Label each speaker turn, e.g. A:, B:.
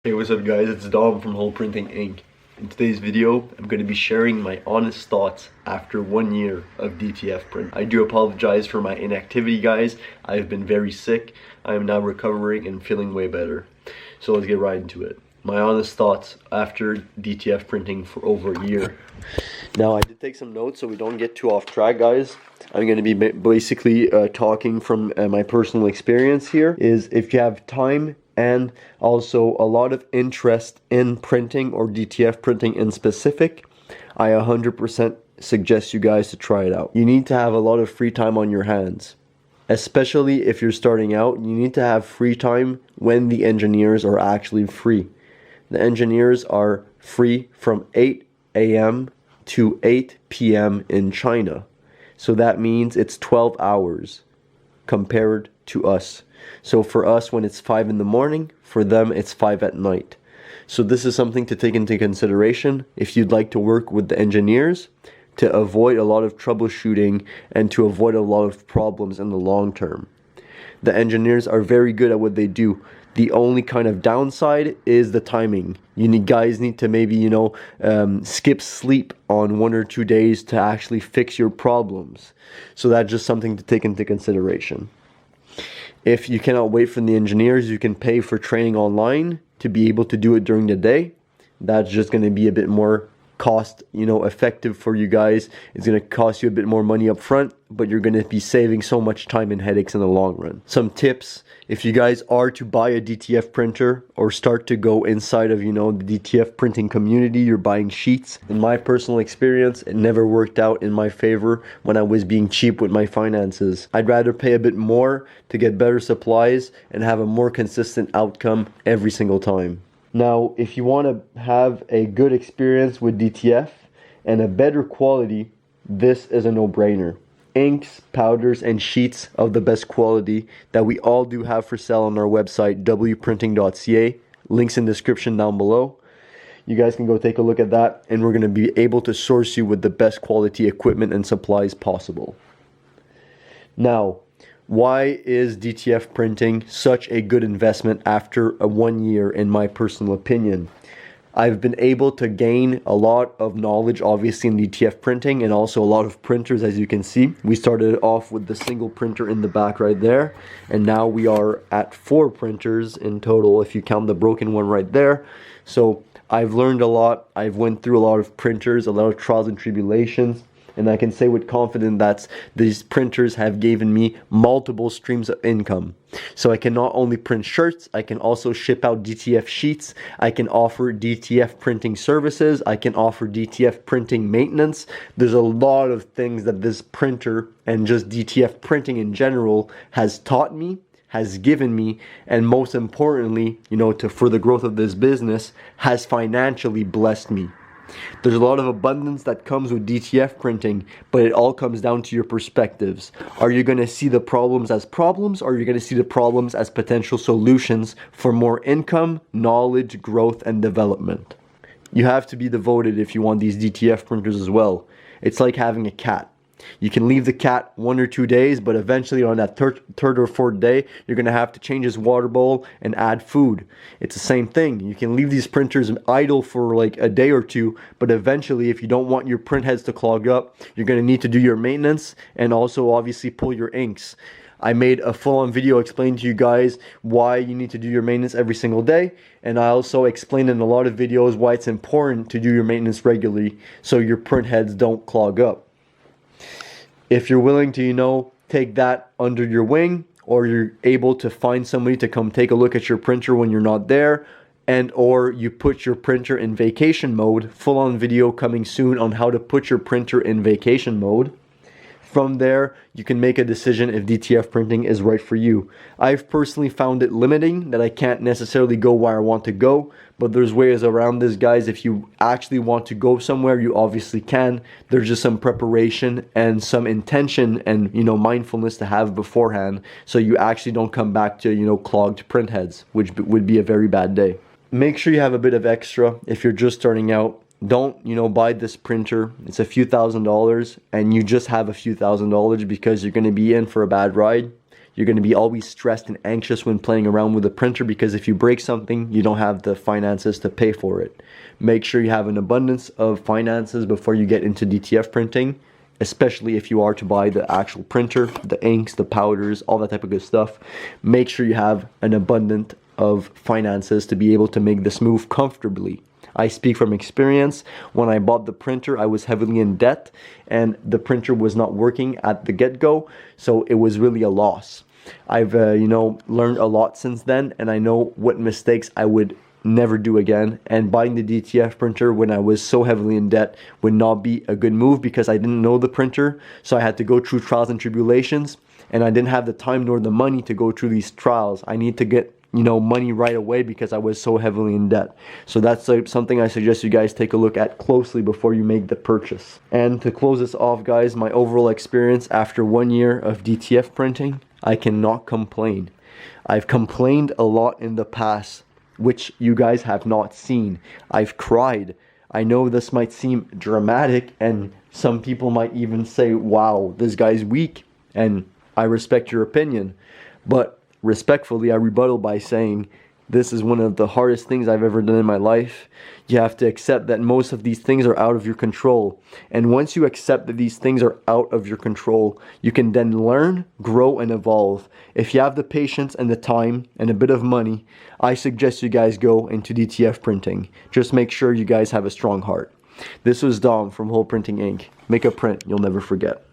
A: Hey, what's up guys, it's Dom from WholePrinting Inc. In today's video, I'm going to be sharing my honest thoughts after 1 year of DTF print. I do apologize for my inactivity guys, I have been very sick, I am now recovering and feeling way better. So let's get right into it. My honest thoughts after DTF printing for over a year. Now I did take some notes so we don't get too off track guys. I'm going to be basically talking from my personal experience here. Is if you have time and also a lot of interest in printing or DTF printing in specific, I 100% suggest you guys to try it out. You need to have a lot of free time on your hands. Especially if you're starting out, you need to have free time when the engineers are actually free. The engineers are free from 8 a.m. to 8 p.m. in China. So that means it's 12 hours compared to us. So for us, when it's 5 in the morning, for them it's 5 at night. So this is something to take into consideration if you'd like to work with the engineers to avoid a lot of troubleshooting and to avoid a lot of problems in the long term. The engineers are very good at what they do. The only kind of downside is the timing. Guys need to maybe, skip sleep on 1 or 2 days to actually fix your problems. So that's just something to take into consideration. If you cannot wait for the engineers, you can pay for training online to be able to do it during the day. That's just going to be a bit more cost, effective for you guys. It's going to cost you a bit more money up front, but you're going to be saving so much time and headaches in the long run. Some tips, if you guys are to buy a DTF printer or start to go inside of, the DTF printing community, you're buying sheets. In my personal experience, it never worked out in my favor when I was being cheap with my finances. I'd rather pay a bit more to get better supplies and have a more consistent outcome every single time. Now, if you want to have a good experience with DTF and a better quality, this is a no-brainer. Inks, powders, and sheets of the best quality that we all do have for sale on our website, WholePrinting.ca. Links in the description down below. You guys can go take a look at that, and we're going to be able to source you with the best quality equipment and supplies possible. Now, why is DTF printing such a good investment after 1 year, in my personal opinion? I've been able to gain a lot of knowledge, obviously, in DTF printing, and also a lot of printers, as you can see. We started off with the single printer in the back right there, and now we are at 4 printers in total, if you count the broken one right there. So I've learned a lot. I've went through a lot of printers, a lot of trials and tribulations. And I can say with confidence that these printers have given me multiple streams of income. So I can not only print shirts, I can also ship out DTF sheets, I can offer DTF printing services, I can offer DTF printing maintenance. There's a lot of things that this printer and just DTF printing in general has taught me, has given me, and most importantly, for the growth of this business, has financially blessed me. There's a lot of abundance that comes with DTF printing, but it all comes down to your perspectives. Are you going to see the problems as problems, or are you going to see the problems as potential solutions for more income, knowledge, growth, and development? You have to be devoted if you want these DTF printers as well. It's like having a cat. You can leave the cat 1 or 2 days, but eventually on that third or fourth day, you're going to have to change his water bowl and add food. It's the same thing. You can leave these printers idle for like a day or two, but eventually if you don't want your print heads to clog up, you're going to need to do your maintenance and also obviously pull your inks. I made a full-on video explaining to you guys why you need to do your maintenance every single day, and I also explained in a lot of videos why it's important to do your maintenance regularly so your print heads don't clog up. If you're willing to, take that under your wing, or you're able to find somebody to come take a look at your printer when you're not there, and or you put your printer in vacation mode, full-on video coming soon on how to put your printer in vacation mode. From there, you can make a decision if DTF printing is right for you. I've personally found it limiting that I can't necessarily go where I want to go, but there's ways around this, guys. If you actually want to go somewhere, you obviously can. There's just some preparation and some intention and, mindfulness to have beforehand, so you actually don't come back to, clogged print heads, which would be a very bad day. Make sure you have a bit of extra if you're just starting out. Don't, buy this printer. It's a few $1,000s and you just have a few $1,000s because you're going to be in for a bad ride. You're going to be always stressed and anxious when playing around with a printer, because if you break something, you don't have the finances to pay for it. Make sure you have an abundance of finances before you get into DTF printing, especially if you are to buy the actual printer, the inks, the powders, all that type of good stuff. Make sure you have an abundance of finances to be able to make this move comfortably. I speak from experience. When I bought the printer, I was heavily in debt, and the printer was not working at the get-go, so it was really a loss. I've learned a lot since then, and I know what mistakes I would never do again. And buying the DTF printer when I was so heavily in debt would not be a good move, because I didn't know the printer, so I had to go through trials and tribulations, and I didn't have the time nor the money to go through these trials. I need to get money right away because I was so heavily in debt. So that's something I suggest you guys take a look at closely before you make the purchase. And to close this off, guys, my overall experience after 1 year of DTF printing, I cannot complain. I've complained a lot in the past, which you guys have not seen. I've cried. I know this might seem dramatic, and some people might even say, wow, this guy's weak, and I respect your opinion. But respectfully, I rebuttal by saying this is one of the hardest things I've ever done in my life. You have to accept that most of these things are out of your control. And once you accept that these things are out of your control, you can then learn, grow, and evolve. If you have the patience and the time and a bit of money, I suggest you guys go into DTF printing. Just make sure you guys have a strong heart. This was Dom from WholePrinting Inc. Make a print you'll never forget.